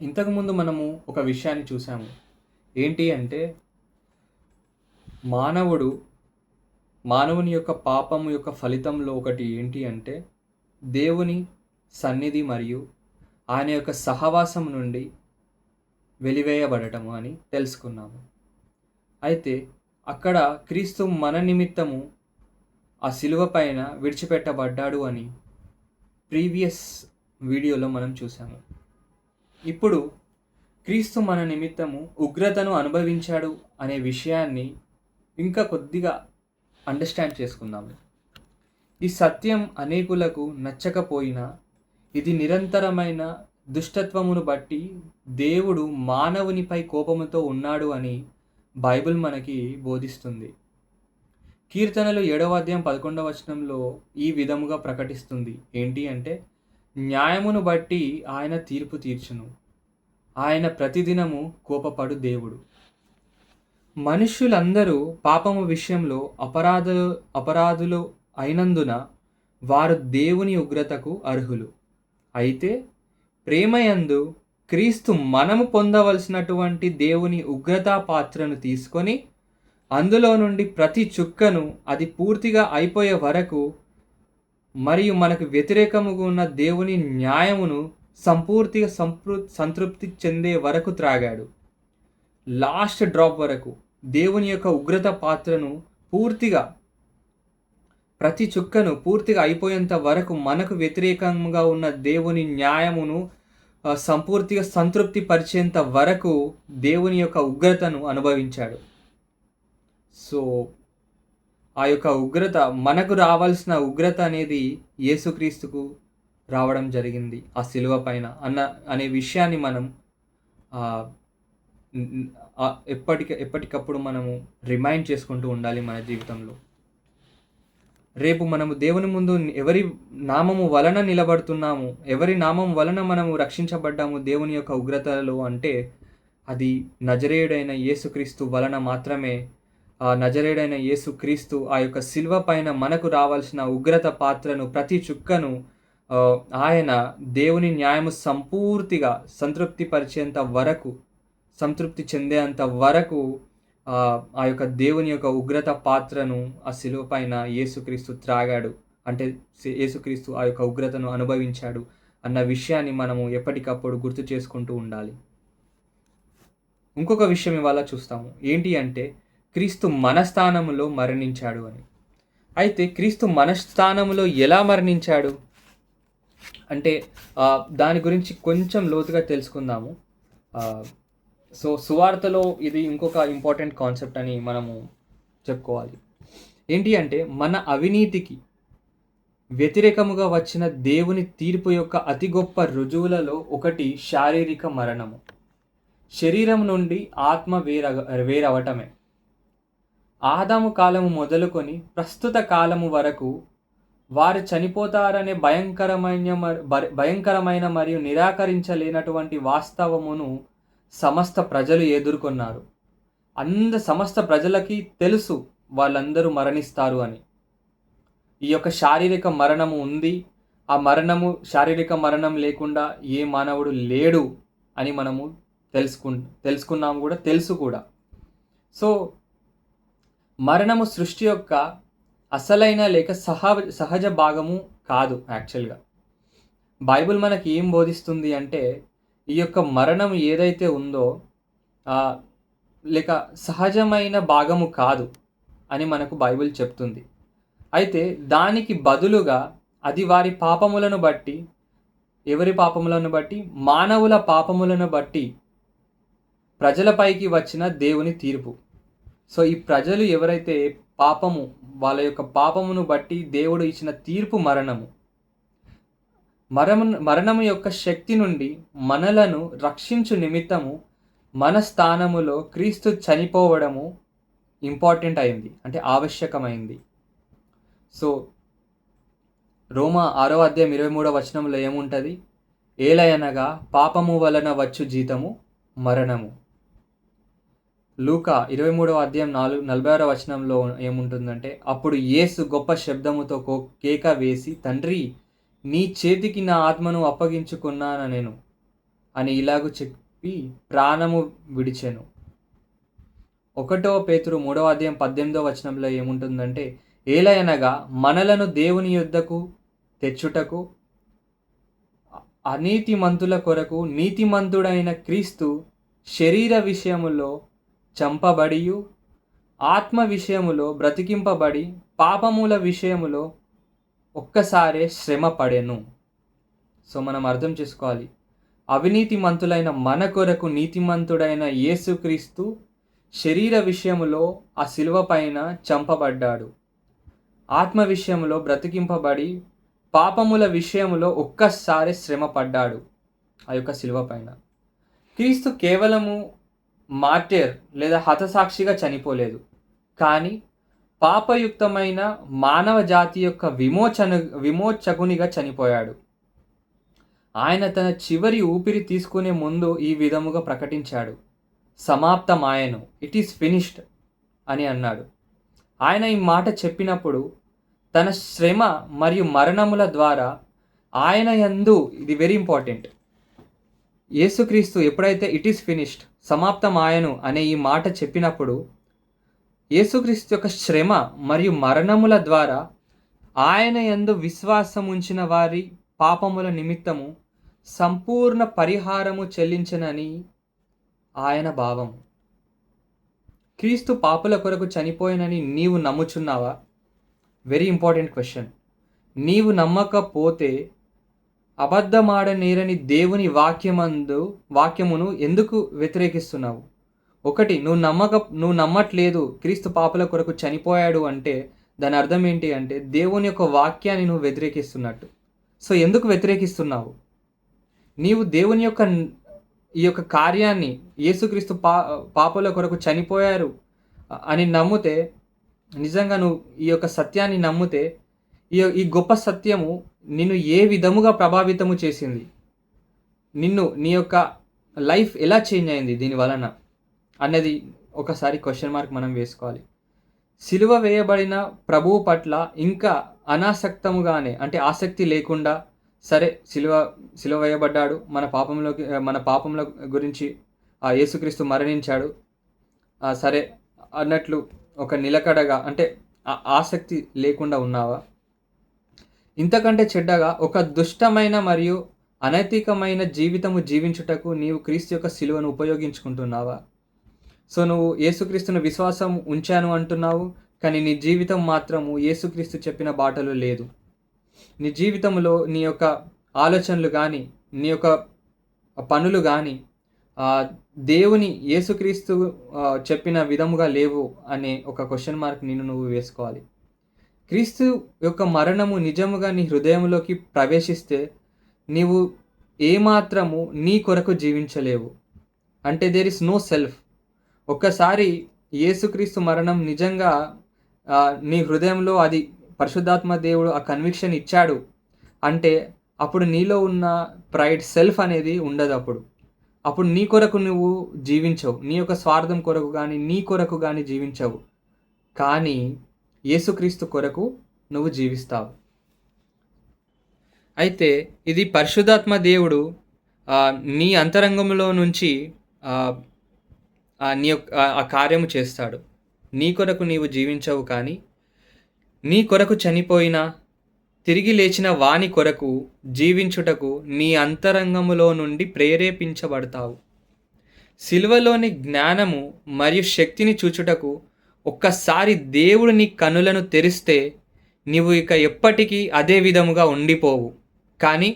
ఇంతకుముందు మనము ఒక విషయాన్ని చూసాము. ఏంటి అంటే మానవుడు మానవుని యొక్క పాపము యొక్క ఫలితంలో ఒకటి ఏంటి అంటే దేవుని సన్నిధి మరియు ఆయన యొక్క సహవాసం నుండి వెలివేయబడటము అని తెలుసుకున్నాము. అయితే అక్కడ క్రీస్తు మన నిమిత్తము ఆ శిలువ పైన విడిచిపెట్టబడ్డాడు అని ప్రీవియస్ వీడియోలో మనం చూసాము. ఇప్పుడు క్రీస్తు మన నిమిత్తము ఉగ్రతను అనుభవించాడు అనే విషయాన్ని ఇంకా కొద్దిగా అండర్స్టాండ్ చేసుకుందాము. ఈ సత్యం అనేకులకు నచ్చకపోయినా ఇది నిరంతరమైన దుష్టత్వమును బట్టి దేవుడు మానవునిపై కోపముతో ఉన్నాడు అని బైబిల్ మనకి బోధిస్తుంది. కీర్తనలు 7వ అధ్యాయం 11వ వచనంలో ఈ విధముగా ప్రకటిస్తుంది. ఏంటి అంటే న్యాయమును బట్టి ఆయన తీర్పు తీర్చును, ఆయన ప్రతిదినము కోపపడు దేవుడు. మనుష్యులందరూ పాపము విషయంలో అపరాధులు అయినందున వారు దేవుని ఉగ్రతకు అర్హులు. అయితే ప్రేమయందు క్రీస్తు మనము పొందవలసినటువంటి దేవుని ఉగ్రతా పాత్రను తీసుకొని అందులో నుండి ప్రతి చుక్కను అది పూర్తిగా అయిపోయే వరకు మరియు మనకు వ్యతిరేకముగా ఉన్న దేవుని న్యాయమును సంపూర్తిగా సంతృప్తి చెందే వరకు త్రాగాడు. లాస్ట్ డ్రాప్ వరకు దేవుని యొక్క ఉగ్రత పాత్రను పూర్తిగా ప్రతి చుక్కను పూర్తిగా అయిపోయేంత వరకు మనకు వ్యతిరేకంగా ఉన్న దేవుని న్యాయమును సంపూర్తిగా సంతృప్తి పరిచేంత వరకు దేవుని యొక్క ఉగ్రతను అనుభవించాడు. సో ఆ యొక్క ఉగ్రత, మనకు రావాల్సిన ఉగ్రత అనేది యేసుక్రీస్తుకు రావడం జరిగింది ఆ శిలువ పైన అనే విషయాన్ని మనం ఎప్పటికప్పుడు మనము రిమైండ్ చేసుకుంటూ ఉండాలి మన జీవితంలో. రేపు మనము దేవుని ముందు ఎవరి నామము వలన నిలబడుతున్నాము, ఎవరి నామం వలన మనము రక్షించబడ్డాము దేవుని యొక్క ఉగ్రతలో అంటే అది నజరేయుడైన యేసుక్రీస్తు వలన మాత్రమే. ఆ నజరేయుడైన యేసుక్రీస్తు ఆ యొక్క శిల్వ పైన మనకు రావాల్సిన ఉగ్రత పాత్రను ప్రతి చుక్కను ఆయన దేవుని న్యాయము సంపూర్తిగా సంతృప్తి చెందేంత వరకు ఆ యొక్క దేవుని యొక్క ఉగ్రత పాత్రను ఆ శిలువ పైన యేసుక్రీస్తు త్రాగాడు. అంటే యేసుక్రీస్తు ఆ యొక్క ఉగ్రతను అనుభవించాడు అన్న విషయాన్ని మనము ఎప్పటికప్పుడు గుర్తు చేసుకుంటూ ఉండాలి. ఇంకొక విషయం ఇవాళ చూస్తాము. ఏంటి అంటే క్రీస్తు మన స్థానంలో మరణించాడు అని. అయితే క్రీస్తు మన స్థానంలో ఎలా మరణించాడు అంటే దాని గురించి కొంచెం లోతుగా తెలుసుకుందాము. సో సువార్తలో ఇది ఇంకొక ఇంపార్టెంట్ కాన్సెప్ట్ అని మనము చెప్పుకోవాలి. ఏంటి అంటే మన అవినీతికి వ్యతిరేకముగా వచ్చిన దేవుని తీర్పు యొక్క అతి గొప్ప రుజువులలో ఒకటి శారీరక మరణము. శరీరం నుండి ఆత్మ వేరవటమే. ఆదాము కాలము మొదలుకొని ప్రస్తుత కాలము వరకు వారు చనిపోతారనే భయంకరమైన మరియు నిరాకరించలేనటువంటి వాస్తవమును సమస్త ప్రజలు ఎదుర్కొన్నారు. సమస్త ప్రజలకి తెలుసు వాళ్ళందరూ మరణిస్తారు అని. ఈ యొక్క శారీరక మరణము ఉంది. ఆ శారీరక మరణం లేకుండా ఏ మానవుడు లేడు అని మనము తెలుసుకున్నాము కూడా, తెలుసు కూడా. సో మరణము సృష్టి యొక్క అసలైన లేక సహజ భాగము కాదు. యాక్చువల్గా బైబిల్ మనకి ఏం బోధిస్తుంది అంటే ఈ యొక్క మరణం ఏదైతే ఉందో లేక సహజమైన భాగము కాదు అని మనకు బైబిల్ చెప్తుంది. అయితే దానికి బదులుగా అది వారి పాపములను బట్టి, ఎవరి పాపములను బట్టి? మానవుల పాపములను బట్టి ప్రజలపైకి వచ్చిన దేవుని తీర్పు. సో ఈ ప్రజలు ఎవరైతే వాళ్ళ యొక్క పాపమును బట్టి దేవుడు ఇచ్చిన తీర్పు మరణము యొక్క శక్తి నుండి మనలను రక్షించు నిమిత్తము మన స్థానములో క్రీస్తు చనిపోవడము ఇంపార్టెంట్ అయింది, అంటే ఆవశ్యకమైంది. సో రోమా 6వ అధ్యాయం 23వ వచనంలో ఏముంటుంది? ఏలయనగా పాపము వలన వచ్చు జీతము మరణము. లూకా 23వ అధ్యాయం 46వ వచనంలో ఏముంటుందంటే అప్పుడు యేసు గొప్ప శబ్దముతో కేక వేసి, తండ్రి నీ చేతికి నా ఆత్మను అప్పగించుకున్నాను నేను అని ఇలాగూ చెప్పి ప్రాణము విడిచెను. 1 పేతురు 3:18 ఏముంటుందంటే, ఏలయనగా మనలను దేవుని యొద్దకు తెచ్చుటకు అనీతిమంతుల కొరకు నీతిమంతుడైన క్రీస్తు శరీర విషయములో చంపబడియు ఆత్మ విషయములో బ్రతికింపబడి పాపముల విషయములో ఒక్కసారే శ్రమ పడెను. సో మనం అర్థం చేసుకోవాలి, అవినీతిమంతులైన మన కొరకు నీతిమంతుడైన యేసుక్రీస్తు శరీర విషయములో ఆ శిలువ పైన చంపబడ్డాడు, ఆత్మ విషయములో బ్రతికింపబడి పాపముల విషయములో ఒక్కసారి శ్రమ పడ్డాడు ఆ యొక్క శిలువ పైన. క్రీస్తు కేవలము మార్టిర్ లేదా హతసాక్షిగా చనిపోలేదు, కానీ పాపయుక్తమైన మానవ జాతి యొక్క విమోచకునిగా చనిపోయాడు. ఆయన తన చివరి ఊపిరి తీసుకునే ముందు ఈ విధముగా ప్రకటించాడు, సమాప్తమాయెను, ఇట్ ఈస్ ఫినిష్డ్ అని అన్నాడు. ఆయన ఈ మాట చెప్పినప్పుడు తన శ్రమ మరియు మరణముల ద్వారా ఆయన యందు, ఇది వెరీ ఇంపార్టెంట్, యేసుక్రీస్తు ఎప్పుడైతే ఇట్ ఈస్ ఫినిష్డ్, సమాప్తమాయను అనే ఈ మాట చెప్పినప్పుడు యేసుక్రీస్తు యొక్క శ్రమ మరియు మరణముల ద్వారా ఆయన యందు విశ్వాసం ఉంచిన వారి పాపముల నిమిత్తము సంపూర్ణ పరిహారము చెల్లించనని ఆయన భావం. క్రీస్తు పాపుల కొరకు చనిపోయినని నీవు నమ్ముచున్నావా? Very important question. నీవు నమ్మకపోతే అబద్ధమాడనేరని దేవుని వాక్యమును ఎందుకు వ్యతిరేకిస్తున్నావు? ఒకటి, నువ్వు నమ్మట్లేదు క్రీస్తు పాపుల కొరకు చనిపోయాడు అంటే దాని అర్థం ఏంటి అంటే దేవుని యొక్క వాక్యాన్ని నువ్వు వ్యతిరేకిస్తున్నట్టు. సో ఎందుకు వ్యతిరేకిస్తున్నావు? నీవు దేవుని యొక్క ఈ యొక్క కార్యాన్ని, యేసుక్రీస్తు పాపుల కొరకు చనిపోయారు అని నమ్మితే, నిజంగా నువ్వు ఈ యొక్క సత్యాన్ని నమ్మితే, ఈ గొప్ప సత్యము నిన్ను ఏ విధముగా ప్రభావితము చేసింది, నీ యొక్క లైఫ్ ఎలా చేంజ్ అయింది దీని వలన అన్నది ఒకసారి క్వశ్చన్ మార్క్ మనం వేసుకోవాలి. సిలువ వేయబడిన ప్రభువు పట్ల ఇంకా అనాసక్తముగానే, అంటే ఆసక్తి లేకుండా, సరే సిలువ వేయబడ్డాడు, మన పాపముల గురించి ఆ యేసుక్రీస్తు మరణించాడు, సరే అన్నట్లు ఒక నిలకడగా, అంటే ఆసక్తి లేకుండా ఉన్నావా? ఇంతకంటే చెడ్డగా ఒక దుష్టమైన మరియు అనైతికమైన జీవితము జీవించుటకు నీవు క్రీస్తు యొక్క సిలువను ఉపయోగించుకుంటున్నావా? సో నువ్వు యేసుక్రీస్తును విశ్వాసం ఉంచాను అంటున్నావు, కానీ నీ జీవితం మాత్రము యేసుక్రీస్తు చెప్పిన బాటలో లేదు. నీ జీవితంలో నీ యొక్క ఆలోచనలు కానీ, నీ యొక్క పనులు కానీ దేవుని యేసుక్రీస్తు చెప్పిన విధముగా లేవు అనే ఒక క్వశ్చన్ మార్క్ నువ్వు వేసుకోవాలి. క్రీస్తు యొక్క మరణము నిజముగా నీ హృదయంలోకి ప్రవేశిస్తే నీవు ఏమాత్రము నీ కొరకు జీవించలేవు. అంటే దేర్ ఇస్ నో సెల్ఫ్. ఒక్కసారి యేసుక్రీస్తు మరణం నిజంగా నీ హృదయంలో అది పరిశుద్ధాత్మ దేవుడు ఆ కన్విక్షన్ ఇచ్చాడు అంటే అప్పుడు నీలో ఉన్న ప్రైడ్, సెల్ఫ్ అనేది ఉండదు. అప్పుడు నీ కొరకు నువ్వు జీవించవు, నీ యొక్క స్వార్థం కొరకు కానీ నీ కొరకు కానీ జీవించవు, కానీ యేసుక్రీస్తు కొరకు నువ్వు జీవిస్తావు. అయితే ఇది పరిశుద్ధాత్మ దేవుడు నీ అంతరంగంలో నుంచి నీ యొక్క ఆ కార్యము చేస్తాడు. నీ కొరకు నీవు జీవించవు, కానీ నీ కొరకు చనిపోయిన తిరిగి లేచిన వాని కొరకు జీవించుటకు నీ అంతరంగములో నుండి ప్రేరేపించబడతావు. సిలువలోని జ్ఞానము మరియు శక్తిని చూచుటకు ఒక్కసారి దేవుడు నీ కన్నులను తెరిస్తే నీవు ఇక ఎప్పటికీ అదే విధముగా ఉండిపోవు, కానీ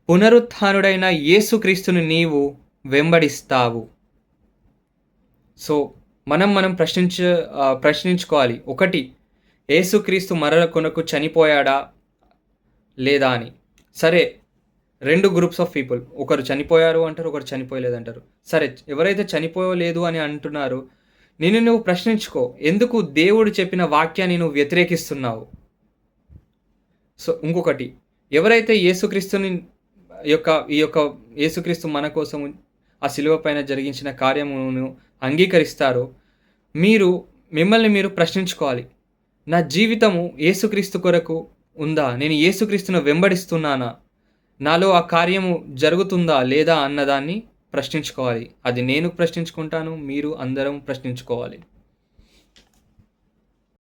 పునరుత్థానుడైన యేసుక్రీస్తును నీవు వెంబడిస్తావు. సో మనం ప్రశ్నించుకోవాలి. ఒకటి, యేసుక్రీస్తు మరల కొరకు చనిపోయాడా లేదా అని. సరే, 2 గ్రూప్స్ ఆఫ్ పీపుల్, ఒకరు చనిపోయారు అంటారు, ఒకరు చనిపోయలేదంటారు. సరే, ఎవరైతే చనిపోలేదు అని అంటున్నారో నువ్వు ప్రశ్నించుకో, ఎందుకు దేవుడు చెప్పిన వాక్యాన్ని నువ్వు వ్యతిరేకిస్తున్నావు? సో ఇంకొకటి, ఎవరైతే యేసుక్రీస్తుని ఈ యొక్క యేసుక్రీస్తు మన కోసం ఆ శిలువ పైన జరిగించిన కార్యమును అంగీకరిస్తారో మిమ్మల్ని మీరు ప్రశ్నించుకోవాలి. నా జీవితము యేసుక్రీస్తు కొరకు ఉందా? నేను యేసుక్రీస్తును వెంబడిస్తున్నానా? నాలో ఆ కార్యము జరుగుతుందా లేదా అన్నదాన్ని ప్రశ్నించుకోవాలి. అది నేను ప్రశ్నించుకుంటాను. మీరు అందరం ప్రశ్నించుకోవాలి.